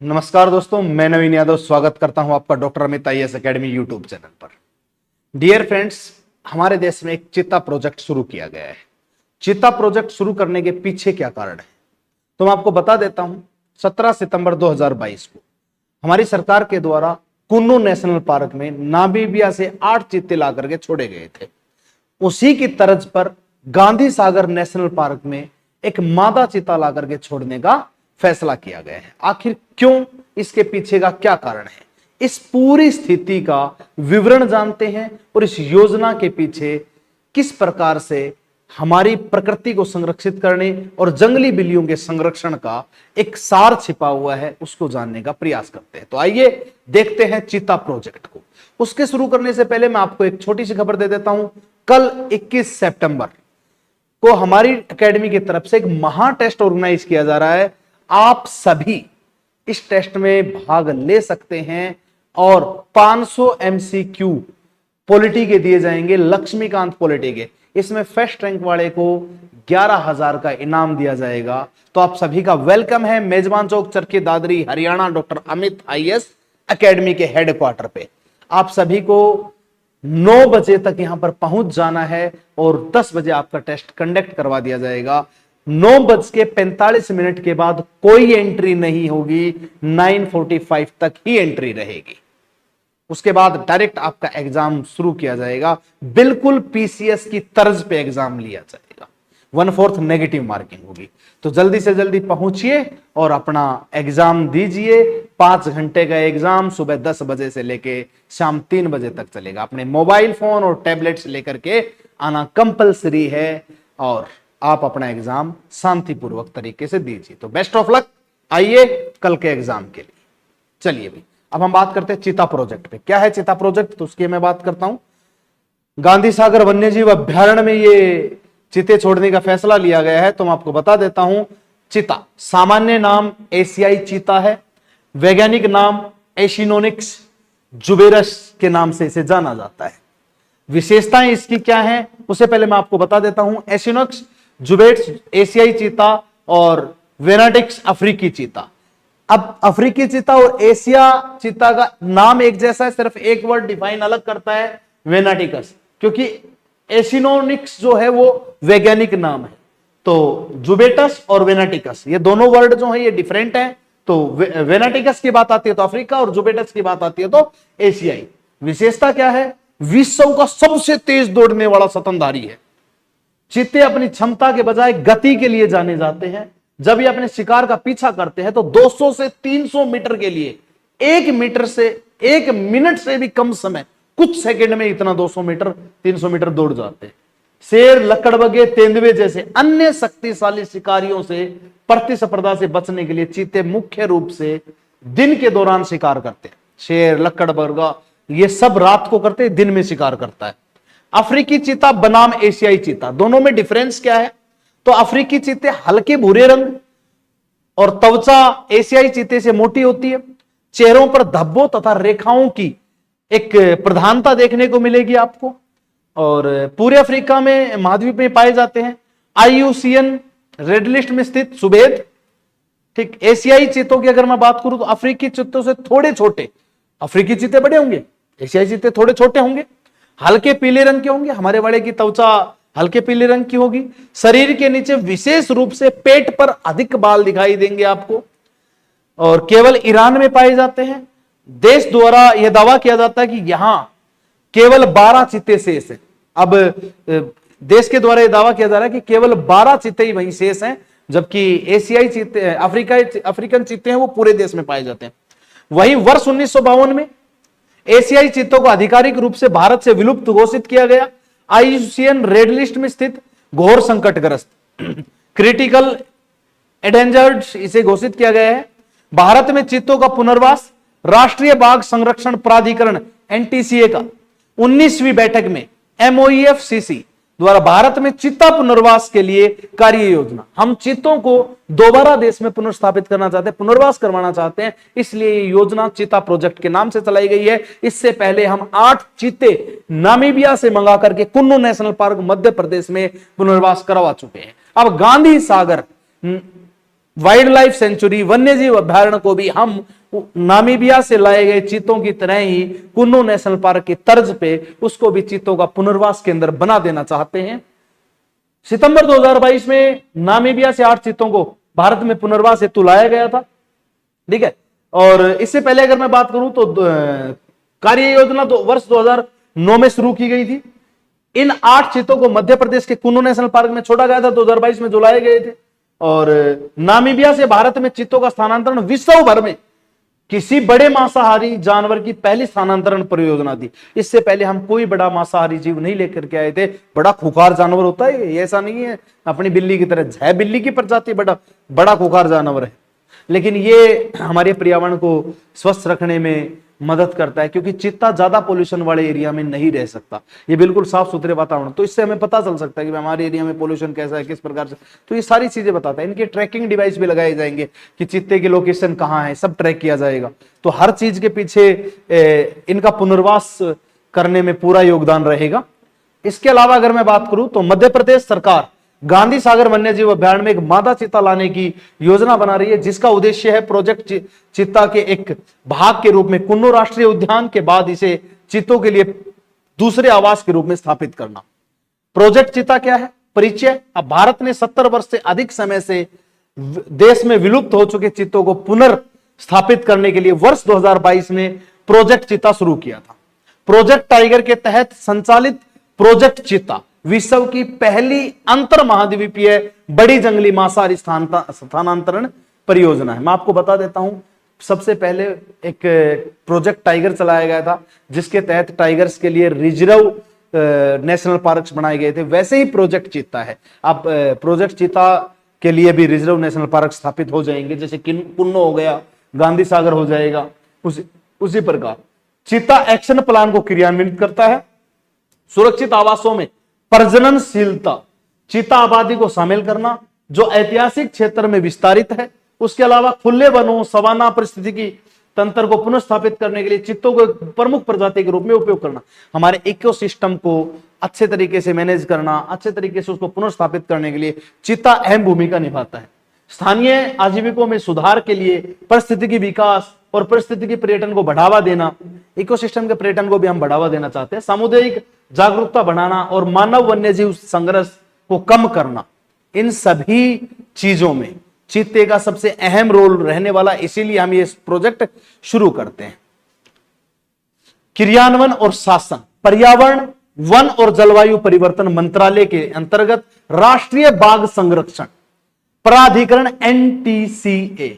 नमस्कार दोस्तों, मैं नवीन यादव स्वागत करता हूं आपका doctor Amit IAS academy YouTube channel पर। डियर फ्रेंड्स, हमारे देश में एक चिता प्रोजेक्ट शुरू किया गया है। चिता प्रोजेक्ट शुरू करने के पीछे क्या कारण है तो मैं आपको बता देता हूं। 17 सितंबर 2022 को हमारी सरकार के द्वारा कुन्नू नेशनल पार्क में नामीबिया से 8 चीते ला करके छोड़े गए थे। उसी की तर्ज पर गांधी सागर नेशनल पार्क में एक मादा चीता ला करके छोड़ने का फैसला किया गया है। आखिर क्यों, इसके पीछे का क्या कारण है, इस पूरी स्थिति का विवरण जानते हैं और इस योजना के पीछे किस प्रकार से हमारी प्रकृति को संरक्षित करने और जंगली बिल्लियों के संरक्षण का एक सार छिपा हुआ है, उसको जानने का प्रयास करते हैं। तो आइए देखते हैं चीता प्रोजेक्ट को। उसके शुरू करने से पहले मैं आपको एक छोटी सी खबर दे देता हूं। कल 21 सितंबर को हमारी एकेडमी की तरफ से एक महा टेस्ट ऑर्गेनाइज किया जा रहा है। आप सभी इस टेस्ट में भाग ले सकते हैं और 500 MCQ पॉलिटी के दिए जाएंगे, लक्ष्मीकांत पॉलिटी के। इसमें फर्स्ट रैंक वाले को 11,000 का इनाम दिया जाएगा। तो आप सभी का वेलकम है मेजबान चौक, Charkhi Dadri, Haryana, doctor Amit IAS academy के हेडक्वार्टर पे। आप सभी को 9 बजे तक यहां पर पहुंच जाना है और 10 बजे आपका टेस्ट कंडक्ट करवा दिया जाएगा। 9:45 के बाद कोई एंट्री नहीं होगी, 9:45 तक ही एंट्री रहेगी। उसके बाद डायरेक्ट आपका एग्जाम शुरू किया जाएगा। बिल्कुल पीसीएस की तर्ज पे एग्जाम लिया जाएगा। 1/4 नेगेटिव मार्किंग होगी। तो जल्दी से जल्दी पहुंचिए और अपना एग्जाम दीजिए। 5 घंटे का एग्जाम सुबह 10 बजे से लेके शाम 3 बजे तक चलेगा। अपने मोबाइल फोन और टैबलेट्स लेकर के आना कंपलसरी है और आप अपना एग्जाम शांतिपूर्वक तरीके से दीजिए। तो बेस्ट ऑफ लक। आइए कल के एग्जाम के लिए। चलिए भाई, अब हम बात करते हैं चीता प्रोजेक्ट पे। क्या है चीता प्रोजेक्ट, तो उसकी मैं बात करता हूं। गांधी सागर वन्यजीव अभ्यारण्य में ये चीते छोड़ने का फैसला लिया गया है। तो मैं आपको बता देता हूं, चीता सामान्य नाम एशियाई चीता है। वैज्ञानिक नाम एशिनोनिक्स जुबेरस के नाम से इसे जाना जाता है। विशेषताएं इसकी क्या है, उससे पहले मैं आपको बता देता हूं। एशिनोनिक्स जुबेट्स एशियाई चीता और वेनाटिक्स अफ्रीकी चीता। अब अफ्रीकी चीता और एशिया चीता का नाम एक जैसा है, सिर्फ एक वर्ड डिफाइन अलग करता है, वेनाटिकस, क्योंकि एशिनोनिक्स जो है वो वैज्ञानिक नाम है। तो जुबेटस और वेनाटिकस ये दोनों वर्ड जो है ये डिफरेंट है। तो वेनाटिकस की बात आती है तो अफ्रीका और जुबेटस की बात आती है तो एशियाई। विशेषता क्या है, विश्व का सबसे तेज दौड़ने वाला स्तनधारी है। चीते अपनी क्षमता के बजाय गति के लिए जाने जाते हैं। जब ये अपने शिकार का पीछा करते हैं तो 200 से 300 मीटर के लिए 1 मिनट से भी कम समय, कुछ सेकंड में इतना 200 मीटर 300 मीटर दौड़ जाते हैं। शेर, लकड़बगे, तेंदुए जैसे अन्य शक्तिशाली शिकारियों से प्रतिस्पर्धा से बचने के लिए चीते मुख्य रूप से दिन के दौरान शिकार करते हैं। शेर, लकड़बगा ये सब रात को करते हैं, दिन में शिकार करता है। अफ्रीकी चीता बनाम एशियाई चीता, दोनों में डिफरेंस क्या है, तो अफ्रीकी चीते हल्के भूरे रंग और त्वचा एशियाई चीते से मोटी होती है। चेहरों पर धब्बों तथा रेखाओं की एक प्रधानता देखने को मिलेगी आपको और पूरे अफ्रीका में महाद्वीप में पाए जाते हैं। IUCN रेड लिस्ट में स्थित सुबेद। ठीक, एशियाई चीतों की अगर मैं बात करूं तो अफ्रीकी चीतों से थोड़े छोटे, अफ्रीकी चीते बड़े होंगे, एशियाई चीते थोड़े छोटे होंगे, हल्के पीले रंग के होंगे। हमारे वाले की त्वचा हल्के पीले रंग की होगी। शरीर के नीचे विशेष रूप से पेट पर अधिक बाल दिखाई देंगे आपको और केवल ईरान में पाए जाते हैं। देश द्वारा यह दावा किया जाता है कि यहां केवल 12 चीते शेष हैं। अब देश के द्वारा यह दावा किया जा रहा है कि केवल 12 चीते ही वहीं शेष हैं, जबकि एशियाई चीते, अफ्रीकन चीते हैं वो पूरे देश में पाए जाते हैं। वहीं वर्ष 1952 में एशियाई चीतों को आधिकारिक रूप से भारत से विलुप्त घोषित किया गया। IUCN रेड लिस्ट में स्थित घोर संकटग्रस्त क्रिटिकल एंडेंजर्ड इसे घोषित किया गया है। भारत में चीतों का पुनर्वास राष्ट्रीय बाघ संरक्षण प्राधिकरण NTCA का 19वीं बैठक में MOEFCC द्वारा भारत में चीता पुनर्वास के लिए कार्य योजना। हम चीतों को दोबारा देश में पुनर्स्थापित करना चाहते हैं, पुनर्वास करवाना चाहते हैं, इसलिए ये योजना चीता प्रोजेक्ट के नाम से चलाई गई है। इससे पहले हम 8 चीते नामीबिया से मंगा करके कुन्नू नेशनल पार्क मध्य प्रदेश में पुनर्वास करवा चुके हैं। अब Gandhi Sagar wild life sanctuary वन्य जीव अभ्यारण्य को भी हम नामीबिया से लाए गए चीतों की तरह ही कुन्नो नेशनल पार्क की तर्ज पे उसको भी चीतों का पुनर्वास केंद्र बना देना चाहते हैं। सितंबर 2022 में नामीबिया से 8 चीतों को भारत में पुनर्वास हेतु लाया गया था। ठीक है, और इससे पहले अगर मैं बात करूं तो कार्य योजना तो वर्ष 2009 में शुरू की गई थी। इन 8 चीतों को मध्य प्रदेश के कुन्नो नेशनल पार्क में छोड़ा गया था 2022 में, जो लाए गए थे। और नामीबिया से भारत में चीतों का स्थानांतरण विश्व भर में किसी बड़े मांसाहारी जानवर की पहली स्थानांतरण परियोजना थी। इससे पहले हम कोई बड़ा मांसाहारी जीव नहीं लेकर के आए थे। बड़ा खुखार जानवर होता है ये, ऐसा नहीं है अपनी बिल्ली की तरह है, बिल्ली की प्रजाति बड़ा खुखार जानवर है, लेकिन ये हमारे पर्यावरण को स्वस्थ रखने में मदद करता है, क्योंकि चीता ज्यादा पोल्यूशन वाले एरिया में नहीं रह सकता। ये बिल्कुल साफ सुथरे वातावरण, तो इससे हमें पता चल सकता है कि हमारे एरिया में पोल्यूशन कैसा है, किस प्रकार से, तो ये सारी चीजें बताता है। इनके ट्रैकिंग डिवाइस भी लगाए जाएंगे कि चीते की लोकेशन कहाँ है, सब ट्रैक किया जाएगा। तो हर चीज के पीछे इनका पुनर्वास करने में पूरा योगदान रहेगा। इसके अलावा अगर मैं बात करूं तो मध्य प्रदेश सरकार गांधी सागर वन्य जीव अभ्यारण्य में एक मादा चीता लाने की योजना बना रही है, जिसका उद्देश्य है प्रोजेक्ट चीता के एक भाग के रूप में कुन्नो राष्ट्रीय उद्यान के बाद इसे चीतों के लिए दूसरे आवास के रूप में स्थापित करना। प्रोजेक्ट चीता क्या है, परिचय। अब भारत ने 70 वर्ष से अधिक समय से देश में विलुप्त हो चुके चीतों को पुनर्स्थापित करने के लिए वर्ष 2022 में प्रोजेक्ट चीता शुरू किया था। प्रोजेक्ट टाइगर के तहत संचालित प्रोजेक्ट चीता विश्व की पहली अंतर महाद्वीपीय बड़ी जंगली मांसाहारी स्थानांतरण परियोजना है। मैं आपको बता देता हूं, सबसे पहले एक प्रोजेक्ट टाइगर चलाया गया था, जिसके तहत टाइगर्स के लिए रिजर्व नेशनल पार्क्स बनाए गए थे। वैसे ही प्रोजेक्ट चीता है। अब प्रोजेक्ट चीता के लिए भी रिजर्व नेशनल पार्क स्थापित हो जाएंगे, जैसे कुन्नो हो गया, गांधी सागर हो जाएगा, उसी प्रकार चीता एक्शन प्लान को क्रियान्वित करता है। सुरक्षित आवासों में प्रजननशीलता, चीता आबादी को शामिल करना जो ऐतिहासिक क्षेत्र में विस्तारित है। उसके अलावा खुले वनों, सवाना परिस्थितिकी तंत्र को पुनर्स्थापित करने के लिए चीतों को प्रमुख प्रजाति के रूप में उपयोग करना, हमारे इकोसिस्टम को अच्छे तरीके से मैनेज करना, अच्छे तरीके से उसको पुनर्स्थापित करने के लिए चीता अहम भूमिका निभाता है। स्थानीय आजीविकों में सुधार के लिए पारिस्थितिकी विकास और पारिस्थितिकी पर्यटन को बढ़ावा देना, इकोसिस्टम के पर्यटन को भी हम बढ़ावा देना चाहते हैं। सामुदायिक जागरूकता बढ़ाना और मानव वन्यजीव संघर्ष को कम करना, इन सभी चीजों में चीते का सबसे अहम रोल रहने वाला, इसीलिए हम ये प्रोजेक्ट शुरू करते हैं। क्रियान्वयन और शासन, पर्यावरण, वन और जलवायु परिवर्तन मंत्रालय के अंतर्गत राष्ट्रीय बाघ संरक्षण प्राधिकरण NTCA,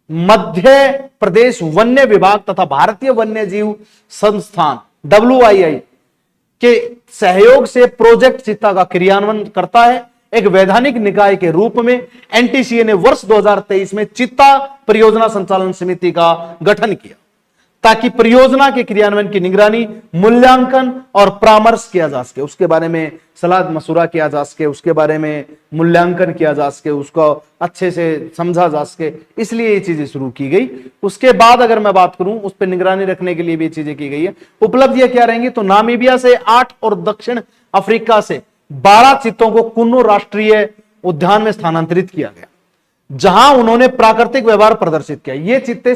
मध्य प्रदेश वन्य विभाग तथा भारतीय वन्य जीव संस्थान WII के सहयोग से प्रोजेक्ट चीता का क्रियान्वयन करता है। एक वैधानिक निकाय के रूप में NTCA ने वर्ष 2023 में चीता परियोजना संचालन समिति का गठन किया, ताकि परियोजना के क्रियान्वयन की निगरानी, मूल्यांकन और परामर्श किया जा सके, उसके बारे में सलाह मशुरा किया जा सके, उसके बारे में मूल्यांकन किया जा सके, उसको अच्छे से समझा जा सके, इसलिए ये चीजें शुरू की गई। उसके बाद अगर मैं बात करूं, उस पर निगरानी रखने के लिए भी ये चीजें की गई है। उपलब्धियां क्या रहेंगी, तो नामीबिया से 8 और दक्षिण अफ्रीका से 12 चीतों को कुन्नो राष्ट्रीय उद्यान में स्थानांतरित किया गया, जहां उन्होंने प्राकृतिक व्यवहार प्रदर्शित किया। ये चीते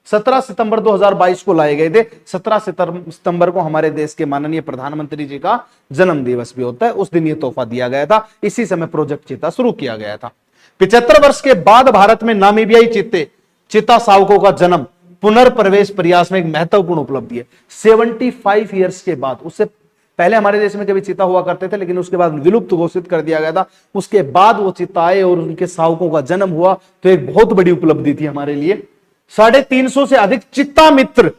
17 सितंबर 2022 को लाए गए थे। 17 सितंबर को हमारे देश के माननीय प्रधानमंत्री जी का जन्म दिवस भी होता है, उस दिन ये तोहफा दिया गया था। इसी समय प्रोजेक्ट चीता शुरू किया गया था। 75 वर्ष के बाद भारत में नामीबियाई चीता शावकों का जन्म पुनर्प्रवेश प्रयास में एक महत्वपूर्ण उपलब्धि है। 75 ईयर्स के बाद, उससे पहले हमारे देश में कभी चीता हुआ करते थे, लेकिन उसके बाद विलुप्त घोषित कर दिया गया था। उसके बाद वो चीता आए और उनके शावकों का जन्म हुआ, तो एक बहुत बड़ी उपलब्धि थी हमारे लिए। 350 से अधिक चित्ता मित्र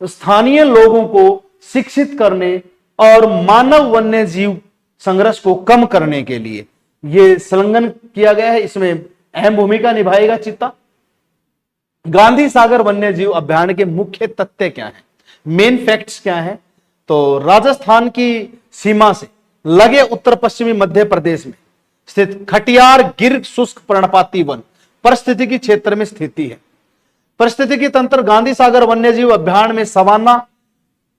स्थानीय लोगों को शिक्षित करने और मानव वन्य जीव संघर्ष को कम करने के लिए यह संलग्न किया गया है। इसमें अहम भूमिका निभाएगा चीता। गांधी सागर वन्य जीव अभ्यारण्य के मुख्य तथ्य क्या हैं, मेन फैक्ट्स क्या हैं, तो राजस्थान की सीमा से लगे उत्तर पश्चिमी मध्य प्रदेश में स्थित खटियार गिर शुष्क पर्णपाती वन परिस्थितिकी क्षेत्र में स्थिति है। परिस्थितिकी तंत्र गांधी सागर वन्यजीव अभ्यारण्य में सवाना,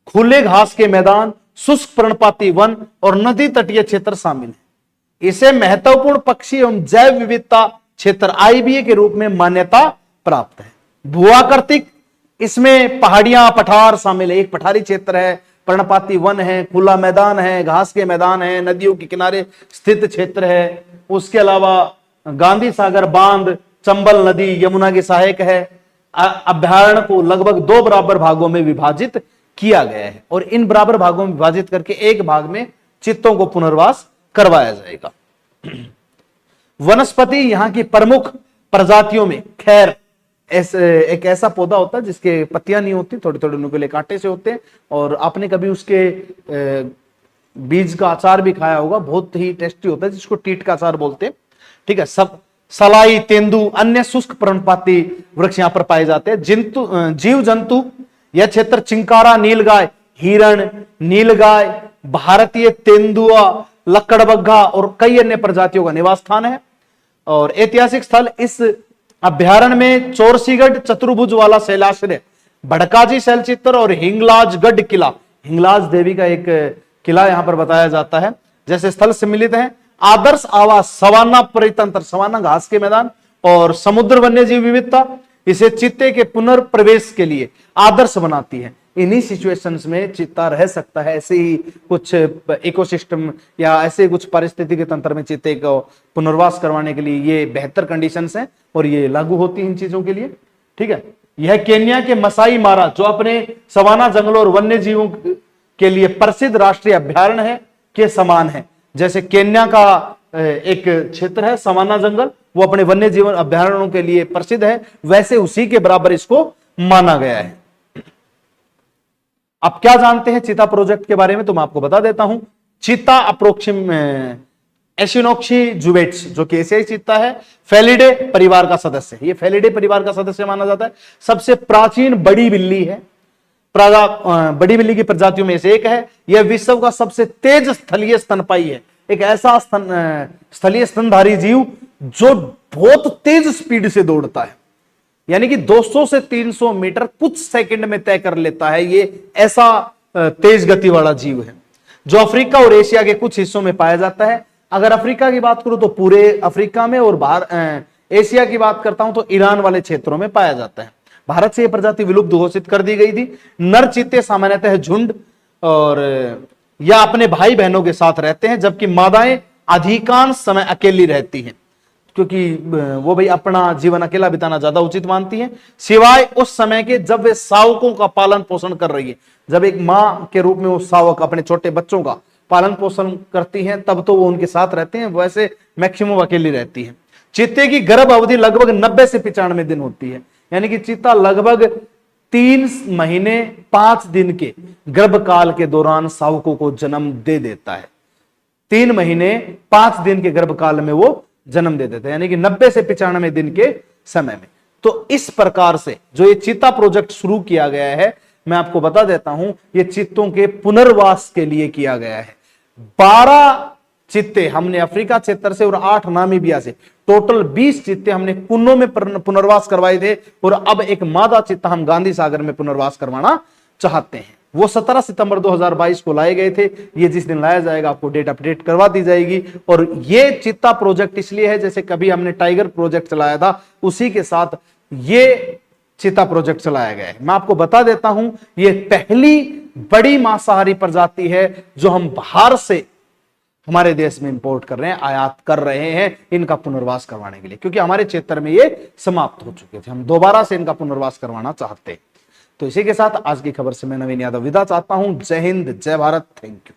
खुले घास के मैदान, शुष्क पर्णपाती वन और नदी तटीय क्षेत्र शामिल है। इसे महत्वपूर्ण पक्षी एवं जैव विविधता क्षेत्र आईबीए के रूप में मान्यता प्राप्त है। भूआकृतिक, इसमें पहाड़ियां, पठार शामिल है। एक पठारी क्षेत्र है, पर्णपाती वन है, खुला मैदान है, घास के मैदान है, नदियों के किनारे स्थित क्षेत्र है। उसके अलावा गांधी सागर बांध, चंबल नदी, यमुना की सहायक है। अभ्यारण्य को लगभग 2 बराबर भागों में विभाजित किया गया है और इन बराबर भागों में विभाजित करके एक भाग में चित्तों को पुनर्वास करवाया जाएगा। वनस्पति, यहां की प्रमुख प्रजातियों में खैर एक ऐसा पौधा होता है जिसके पत्तियां नहीं होती, थोड़े थोड़े नुकीले कांटे से होते हैं, और आपने कभी उसके बीज का अचार भी खाया होगा, बहुत ही टेस्टी होता है, जिसको टीट का अचार बोलते हैं। ठीक है, सब सलाई, तेंदु, अन्य शुष्क पर्णपाती वृक्ष यहां पर पाए जाते हैं। जीव जंतु, यह क्षेत्र चिंकारा, नीलगाय, हिरण, नीलगाय, भारतीय तेंदुआ, लक्कड़बग्घा और कई अन्य प्रजातियों का निवास स्थान है। और ऐतिहासिक स्थल, इस अभ्यारण्य में चोरसीगढ़ चतुर्भुज वाला शैलाश्रय, भड़काजी शैलचित्र और हिंगलाजगढ़ किला, हिंगलाज देवी का एक किला यहां पर बताया जाता है, जैसे स्थल सम्मिलित हैं। आदर्श आवास, सवाना परितंत्र, सवाना घास के मैदान और समुद्र वन्यजीव विविधता इसे चित्ते के पुनर्प्रवेश के लिए आदर्श बनाती है। इन्हीं सिचुएशंस में चित्ता रह सकता है, ऐसे ही कुछ इकोसिस्टम या ऐसे कुछ पारिस्थितिक तंत्र में चित्ते को पुनर्वास करवाने के लिए ये बेहतर कंडीशंस हैं और ये लागू होती हैं इन चीजों के लिए। ठीक है, यह केन्या के मसाई मारा, जो अपने सवाना जंगलों और वन्य जीवों के लिए प्रसिद्ध राष्ट्रीय अभ्यारण्य है, के समान है। जैसे केन्या का एक क्षेत्र है सवाना जंगल, वो अपने वन्य जीवन अभ्यारण्यों के लिए प्रसिद्ध है, वैसे उसी के बराबर इसको माना गया है। अब क्या जानते हैं चीता प्रोजेक्ट के बारे में, तो मैं आपको बता देता हूं। चीता अप्रोक्सिम एसिनोक्सी जुवेट्स, जो कि एशियाई चीता है, फेलिडे परिवार का सदस्य है। ये फेलिडे परिवार का सदस्य माना जाता है। सबसे प्राचीन बड़ी बिल्ली है, बड़ी बिल्ली की प्रजातियों में से एक है। यह विश्व का सबसे तेज स्थलीय स्तनपायी है, एक ऐसा स्थलीय स्तनधारी जीव जो बहुत तेज स्पीड से दौड़ता है, यानी कि 200 से 300 मीटर कुछ सेकंड में तय कर लेता है। ये ऐसा तेज गति वाला जीव है जो अफ्रीका और एशिया के कुछ हिस्सों में पाया जाता है। अगर अफ्रीका की बात करूं तो पूरे अफ्रीका में, और एशिया की बात करता हूं तो ईरान वाले क्षेत्रों में पाया जाता है। भारत से यह प्रजाति विलुप्त घोषित कर दी गई थी। नर चीते सामान्यतः झुंड और या अपने भाई बहनों के साथ रहते हैं, जबकि मादाएं अधिकांश समय अकेली रहती हैं, क्योंकि वो भाई अपना जीवन अकेला बिताना ज्यादा उचित मानती हैं, सिवाय उस समय के जब वे शावकों का पालन पोषण कर रही है। जब एक माँ के रूप में वो शावक अपने छोटे बच्चों का पालन पोषण करती हैं, तब तो वो उनके साथ रहते हैं, वैसे मैक्सिमम अकेली रहती है। चीते की गर्भ अवधि लगभग 90 से 95 दिन होती है, यानी कि चीता लगभग 3 महीने 5 दिन के गर्भकाल के दौरान शावकों को जन्म दे देता है। 3 महीने 5 दिन के गर्भकाल में वो जन्म दे देते हैं, यानी कि 90 से 95 दिन के समय में। तो इस प्रकार से जो ये चीता प्रोजेक्ट शुरू किया गया है, मैं आपको बता देता हूं, ये चीतों के पुनर्वास के लिए किया गया है। 12 चित्ते हमने अफ्रीका क्षेत्र से और 8 नामीबिया से, टोटल 20 चित्ते हमने कुन्नो में पुनर्वास करवाए थे, और अब एक मादा चित्ता हम गांधी सागर में पुनर्वास करवाना चाहते हैं। वो 17 सितंबर 2022 को लाए गए थे। ये जिस दिन लाया जाएगा आपको डेट अपडेट करवा दी जाएगी। और ये चित्ता प्रोजेक्ट इसलिए है, जैसे कभी हमने टाइगर प्रोजेक्ट चलाया था, उसी के साथ ये चीता प्रोजेक्ट चलाया गया है। मैं आपको बता देता हूं, ये पहली बड़ी मांसाहारी प्रजाति है जो हम बाहर से हमारे देश में इंपोर्ट कर रहे हैं, आयात कर रहे हैं इनका पुनर्वास करवाने के लिए, क्योंकि हमारे क्षेत्र में ये समाप्त हो चुके थे। हम दोबारा से इनका पुनर्वास करवाना चाहते हैं। तो इसी के साथ आज की खबर से मैं नवीन यादव विदा चाहता हूं। जय हिंद, जय भारत, थैंक यू।